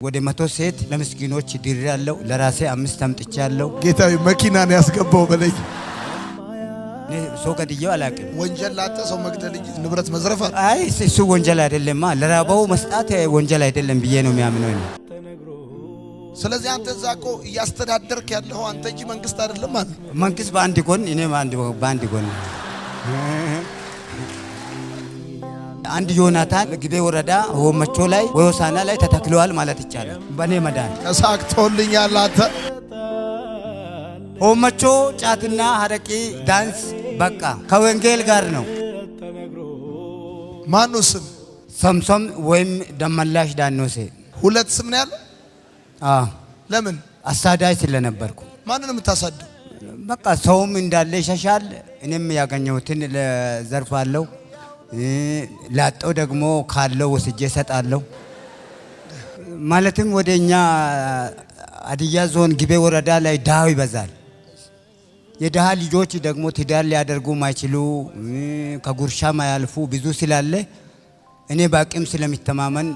ወደ 100 ሴት ለምስኪኖች ድሬያለሁ። ለራሴ 5 አምጥቻለሁ። ጌታዬ መኪናን ያስገባው በለኝ። ሰው ገድዬው አላውቅም። ወንጀል ላጠ ሰው መግደል እንጂ ንብረት መዝረፍ አይ እሱ ወንጀል አይደለም። ለራባው መስጣት ወንጀል አይደለም ብዬ ነው የሚያምነው እኔ። ስለዚህ አንተ እዛ እኮ እያስተዳደርክ ያለው አንተ እንጂ መንግስት አይደለም ማለት። መንግስት በአንድ ጎን እኔ በአንድ ጎን። አንድ ዮናታን ግቤ ወረዳ ሆመቾ ላይ ወዮሳና ላይ ተተክለዋል ማለት ይቻላል። በኔ መዳን ተሳክቶልኛል። አንተ ሆመቾ ጫትና ሀረቂ ዳንስ በቃ ከወንጌል ጋር ነው። ማኑ ስም? ሰምሶም ወይም ደመላሽ ዳኖሴ። ሁለት ስም ነው ያለ? ለምን? አሳዳጅ ስለነበርኩ። ማንን የምታሳደው? በቃ ሰውም እንዳለ ይሸሻል። እኔም ያገኘሁትን ለዘርፋለሁ። ላጠው ደግሞ ካለው ወስጄ ሰጣለሁ። ማለትም ወደኛ አድያ ዞን ግቤ ወረዳ ላይ ዳው ይበዛል። የደሃ ልጆች ደግሞ ትዳር ሊያደርጉ ማይችሉ ከጉርሻ ማያልፉ ብዙ ስላለ እኔ ባቅም ስለሚተማመን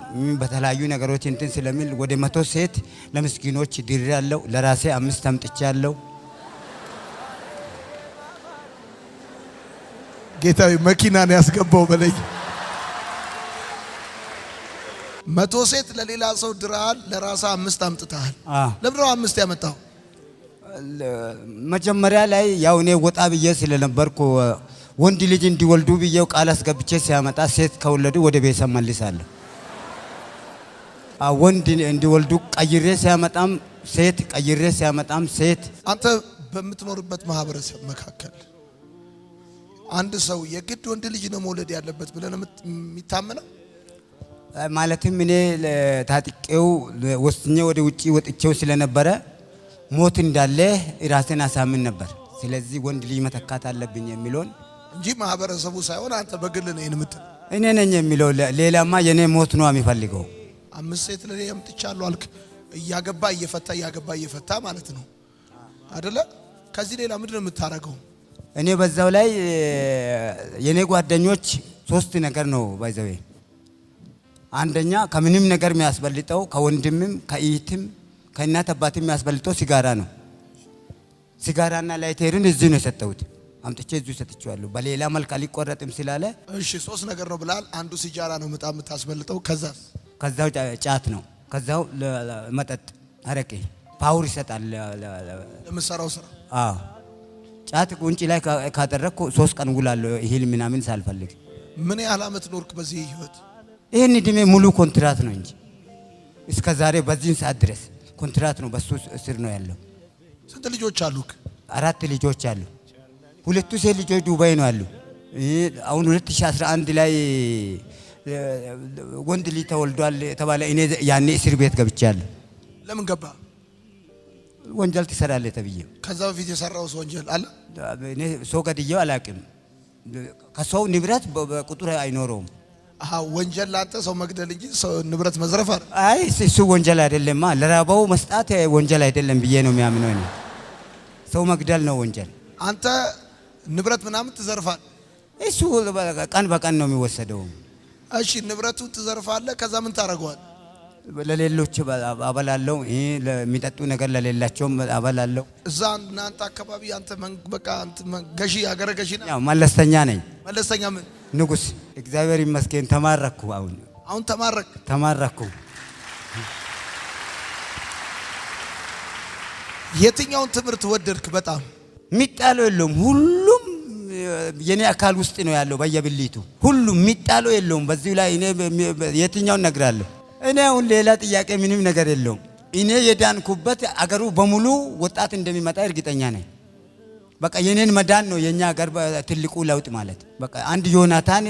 በተለያዩ ነገሮች እንትን ስለሚል ወደ 100 ሴት ለምስኪኖች ድሬያለሁ። ለራሴ 5 አምጥቻለሁ። ጌታዬ መኪናን ያስገባው በለኝ። 100 ሴት ለሌላ ሰው ድራል፣ ለራሳ 5 አምጥተሃል። ለምን 5 ያመጣው? መጀመሪያ ላይ ያው እኔ ወጣ ብዬ ስለነበርኩ ወንድ ልጅ እንዲወልዱ ብዬው ቃል አስገብቼ ሲያመጣ ሴት ከወለዱ ወደ ቤተሰብ መልሳለሁ። ወንድ እንዲወልዱ ቀይሬ ሲያመጣም ሴት፣ ቀይሬ ሲያመጣም ሴት። አንተ በምትኖርበት ማህበረሰብ መካከል አንድ ሰው የግድ ወንድ ልጅ ነው መውለድ ያለበት ብለን የሚታመነው? ማለትም እኔ ታጥቄው ወስኜ ወደ ውጪ ወጥቼው ስለነበረ ሞት እንዳለ ራሴን አሳምን ነበር። ስለዚህ ወንድ ልጅ መተካት አለብኝ የሚለውን እንጂ ማህበረሰቡ ሳይሆን አንተ በግል ነው የምትል። እኔ ነኝ የሚለው። ሌላማ የኔ ሞት ነው የሚፈልገው። 5 ሴት ለኔ አምጥቻለሁ አልክ። እያገባ እየፈታ ማለት ነው አይደለ? ከዚህ ሌላ ምንድን ነው የምታረገው? እኔ በዛው ላይ የኔ ጓደኞች 3 ነገር ነው ባይዘው። አንደኛ ከምንም ነገር የሚያስበልጠው ከወንድምም ከእህትም ከእናት አባትም የሚያስበልጠው ሲጋራ ነው። ሲጋራና ላይተርን እዚህ ነው የሰጠሁት። አምጥቼ እዚህ ሰጥቼዋለሁ። በሌላ መልክ አልቆረጥም ስላለ። እሺ 3 ነገር ነው ብላል። አንዱ ሲጋራ ነው በጣም የምታስበልጠው። ከዛው ጫት ነው። ከዛው መጠጥ አረቄ ፓወር ይሰጣል ለምሰራው ስራ። ጫት ቁንጭ ላይ ካደረኩ 3 ቀን ውላለሁ እህል ምናምን ሳልፈልግ። ምን ያህል አመት ኖርክ በዚህ ህይወት? ይሄን እድሜ ሙሉ ኮንትራት ነው እንጂ እስከ ዛሬ በዚህን ሰዓት ድረስ ኮንትራት ነው። በሱ ስር ነው ያለው። ስንት ልጆች አሉክ? 4 ልጆች አሉ። 2 ሴት ልጆች ዱባይ ነው አሉ። አሁን 2011 ላይ ወንድ ልጅ ተወልዷል ተባለ። እኔ ያኔ እስር ቤት ገብቻለሁ። ለምን ገባ? ወንጀል ትሰራለህ ተብዬ። ከዛ በፊት የሰራውስ ወንጀል አለ? እኔ ሰው ገድዬው አላውቅም። ከሰው ንብረት በቁጥር አይኖረውም። ወንጀል ላንተ ሰው መግደል እንጂ ሰው ንብረት መዝረፍ አይደል? አይ እሱ ወንጀል አይደለም። ለራባው መስጣት ወንጀል አይደለም ብዬ ነው የሚያምነው እኔ። ሰው መግደል ነው ወንጀል። አንተ ንብረት ምናምን ትዘርፋለህ። እሱ ቀን በቀን ነው የሚወሰደው። እሺ ንብረቱ ትዘርፋለህ። ከዛ ምን ታደርገዋለህ? ለሌሎች አበላለሁ። ለሚጠጡ ነገር ለሌላቸውም አበላለሁ። እዛ እናንተ አካባቢ አንተ በቃ ገዢ አገረ ገዢ ነህ? ያው መለስተኛ ነኝ። መለስተኛ ምን? ንጉስ። እግዚአብሔር ይመስገን ተማረኩ። አሁን ተማረኩ። የትኛውን ትምህርት ወደድክ በጣም? የሚጣለው የለውም። ሁሉም የኔ አካል ውስጥ ነው ያለው በየብልቱ። ሁሉም የሚጣለው የለውም። በዚህ ላይ እኔ የትኛውን ነግራለሁ? እኔ አሁን ሌላ ጥያቄ ምንም ነገር የለውም። እኔ የዳንኩበት አገሩ በሙሉ ወጣት እንደሚመጣ እርግጠኛ ነኝ። በቃ የኔን መዳን ነው የኛ ሀገር ትልቁ ለውጥ ማለት። በቃ አንድ ዮናታን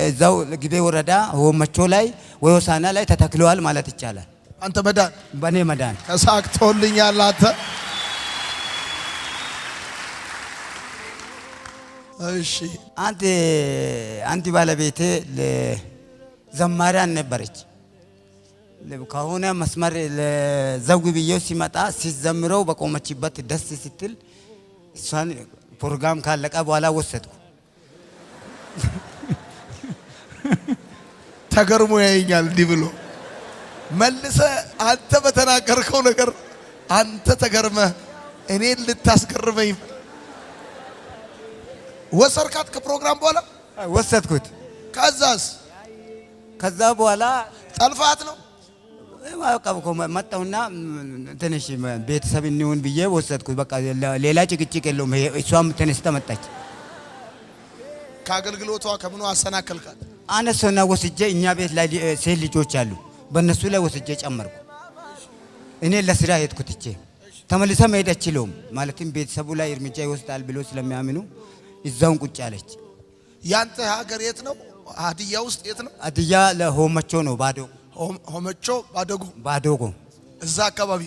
እዛው ግቤ ወረዳ ሆመቾ ላይ ወዮሳና ላይ ተተክለዋል ማለት ይቻላል። አንተ መዳን፣ በኔ መዳን ተሳክቶልኛል። እሺ አንድ ባለቤቴ ዘማሪያን ነበረች። ከሆነ መስመር ለዘውግ ብዬው ሲመጣ ሲዘምረው በቆመችበት ደስ ስትል እሷን ፕሮግራም ካለቀ በኋላ ወሰድኩ። ተገርሞ ያየኛል እንዲህ ብሎ መልሰ አንተ በተናገርከው ነገር አንተ ተገርመ እኔን ልታስገርመኝ ወሰርካት። ከፕሮግራም በኋላ ወሰድኩት። ከዛ በኋላ ጠልፋት ነው መጣውና ትንሽ ቤተሰብ እንሁን ብዬ ወሰድኩት። በቃ ሌላ ጭቅጭቅ የለውም። እሷም ተነስታ መጣች። ከአገልግሎቷ ከምኑ አሰናከልካት? አነሰና ወስጄ እኛ ቤት ላይ ሴት ልጆች አሉ፣ በእነሱ ላይ ወስጄ ጨመርኩ። እኔ ለስራ ሄድኩት እቼ ተመልሰ መሄድ አችለውም። ማለትም ቤተሰቡ ላይ እርምጃ ይወስዳል ብሎ ስለሚያምኑ እዛውን ቁጭ አለች። ያንተ ሀገር የት ነው? ሀዲያ ውስጥ የት ነው? ሀዲያ ለሆመቾ ነው። ሆመቾ ባዶጎ እዛ አካባቢ።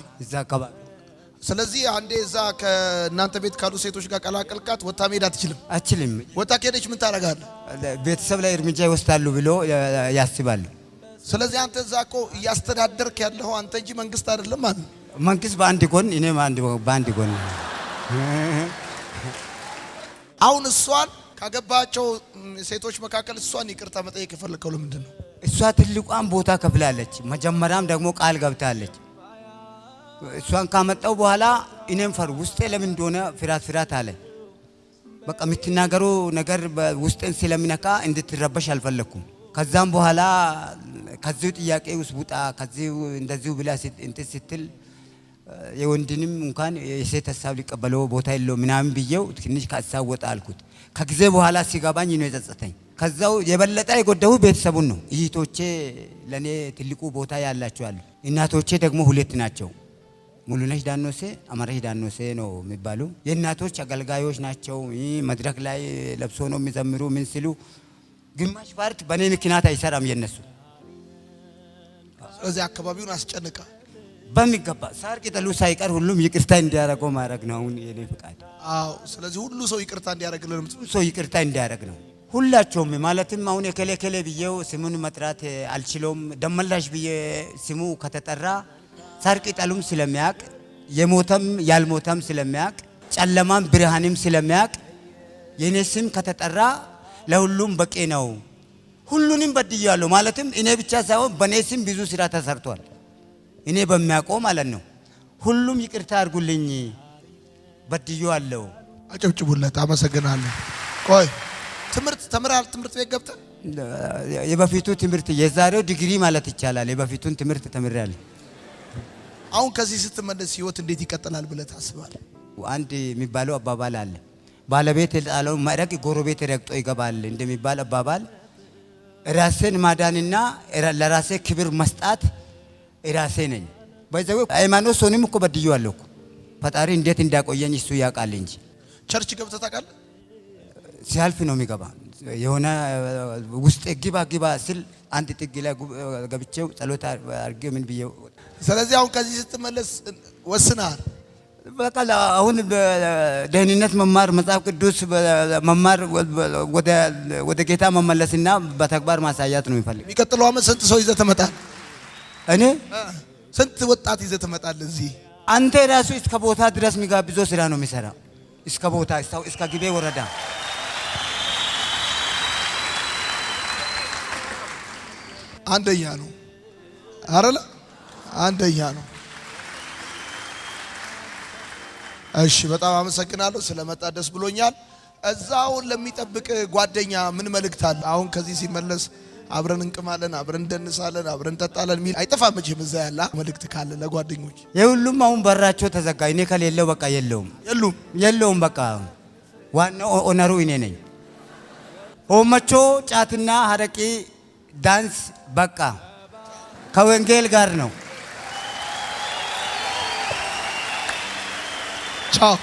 ስለዚህ አንዴ እዛ ከእናንተ ቤት ካሉ ሴቶች ጋር ቀላቀልካት። ወጣ መሄድ አትችልም። ወጣ ከሄደች ምን ታደርጋለህ? ቤተሰብ ላይ እርምጃ ይወስዳሉ ብሎ ያስባሉ። ስለዚህ አንተ እዛ እኮ እያስተዳደርክ ያለው አንተ እንጂ መንግስት አይደለም ማለት ነው። መንግስት በአንድ ጎን፣ እኔ በአንድ ጎን። አሁን እሷን ካገባቸው ሴቶች መካከል እሷን ይቅርታ መጠየቅ የፈለከው ለምንድን ነው? እሷ ትልቋን ቦታ ከፍላለች። መጀመሪያም ደግሞ ቃል ገብታለች። እሷን ካመጣው በኋላ እኔም ውስጤ ለምን እንደሆነ ፍራት አለ። በቃ የምትናገሩ ነገር ውስጤን ስለሚነካ እንድትረበሽ አልፈለኩም። ከዛም በኋላ ከዚሁ ጥያቄ ውስጥ ውጣ ከዚሁ እንደዚሁ ብላ እንትን ስትል የወንድንም እንኳን የሴት ሀሳብ ሊቀበለው ቦታ የለው ምናምን ብዬው ትንሽ ከሀሳብ ወጣ አልኩት። ከጊዜ በኋላ ሲገባኝ ነው የጸጸተኝ። ከዛው የበለጠ የጎደው ቤተሰቡን ነው። እህቶቼ ለኔ ትልቁ ቦታ ያላቸው አሉ። እናቶቼ ደግሞ ሁለት ናቸው። ሙሉነሽ ዳኖሴ፣ አመረሽ ዳኖሴ ነው የሚባሉ የእናቶች አገልጋዮች ናቸው። መድረክ ላይ ለብሶ ነው የሚዘምሩ። ምን ሲሉ ግማሽ ፓርት በኔ ምክንያት አይሰራም የነሱ። ስለዚህ አካባቢውን አስጨንቃ በሚገባ ሳር ቅጠሉ ሳይቀር ሁሉም ይቅርታ እንዲያረገው ማድረግ ነው አሁን የኔ ፍቃድ። አዎ፣ ስለዚህ ሁሉ ሰው ይቅርታ እንዲያረግ ነው ሁላቸውም። ማለትም አሁን የከሌ ብዬው ስሙን መጥራት አልችለውም። ደመላሽ ብዬ ስሙ ከተጠራ ሳር ቅጠሉም ስለሚያቅ የሞተም ያልሞተም ስለሚያቅ ጨለማም ብርሃንም ስለሚያቅ የኔ ስም ከተጠራ ለሁሉም በቂ ነው። ሁሉንም በድያለሁ። ማለትም እኔ ብቻ ሳይሆን በኔ ስም ብዙ ስራ ተሰርቷል። እኔ በሚያውቀው ማለት ነው። ሁሉም ይቅርታ አድርጉልኝ በድያለሁ። አጨብጭቡለት። አመሰግናለሁ። ቆይ ትምህርት ተምራል? ትምህርት ቤት ገብተህ? የበፊቱ ትምህርት የዛሬው ዲግሪ ማለት ይቻላል። የበፊቱን ትምህርት ተምሬያለሁ። አሁን ከዚህ ስትመለስ ህይወት እንዴት ይቀጥላል ብለህ ታስባለህ? አንድ የሚባለው አባባል አለ። ባለቤት የጣለው መረቅ ጎረቤት ረግጦ ይገባል እንደሚባል አባባል ራስን ማዳንና ለራሴ ክብር መስጣት ራሴ ነኝ። በዛው ሃይማኖት ሶንም እኮ በድያለሁ እኮ ፈጣሪ እንዴት እንዳቆየኝ እሱ ያውቃል እንጂ። ቸርች ገብተህ ታውቃለህ? ሲያልፍ ነው የሚገባ። የሆነ ውስጥ ግባ ስል አንድ ጥግ ላይ ገብቼው ጸሎት አድርጌ ምን ብዬው። ስለዚህ አሁን ከዚህ ስትመለስ ወስነሃል? በቃ አሁን ደህንነት መማር፣ መጽሐፍ ቅዱስ መማር፣ ወደ ጌታ መመለስና በተግባር ማሳያት ነው የሚፈልግ። የሚቀጥለው ዓመት ስንት ሰው ይዘህ ትመጣለህ? እኔ ስንት ወጣት ይዘህ ትመጣለህ እዚህ? አንተ ራሱ እስከ ቦታ ድረስ የሚጋብዘው ስራ ነው የሚሰራ። እስከ ቦታ እስከ ግቤ ወረዳ አንደኛ ነው አይደል? አንደኛ ነው። እሺ፣ በጣም አመሰግናለሁ ስለመጣ ደስ ብሎኛል። እዛውን ለሚጠብቅ ጓደኛ ምን መልእክት አለ? አሁን ከዚህ ሲመለስ አብረን እንቅማለን፣ አብረን እንደንሳለን፣ አብረን እንጠጣለን የሚል አይጠፋም መቼም። እዛ ያለ መልእክት ካለ ለጓደኞች። የሁሉም አሁን በራቸው ተዘጋ። እኔ ከሌለው በቃ የለውም። በቃ ዋናው ኦነሩ እኔ ነኝ። ሆመቾ ጫትና ሀረቂ ዳንስ በቃ ከወንጌል ጋር ነው። ቻው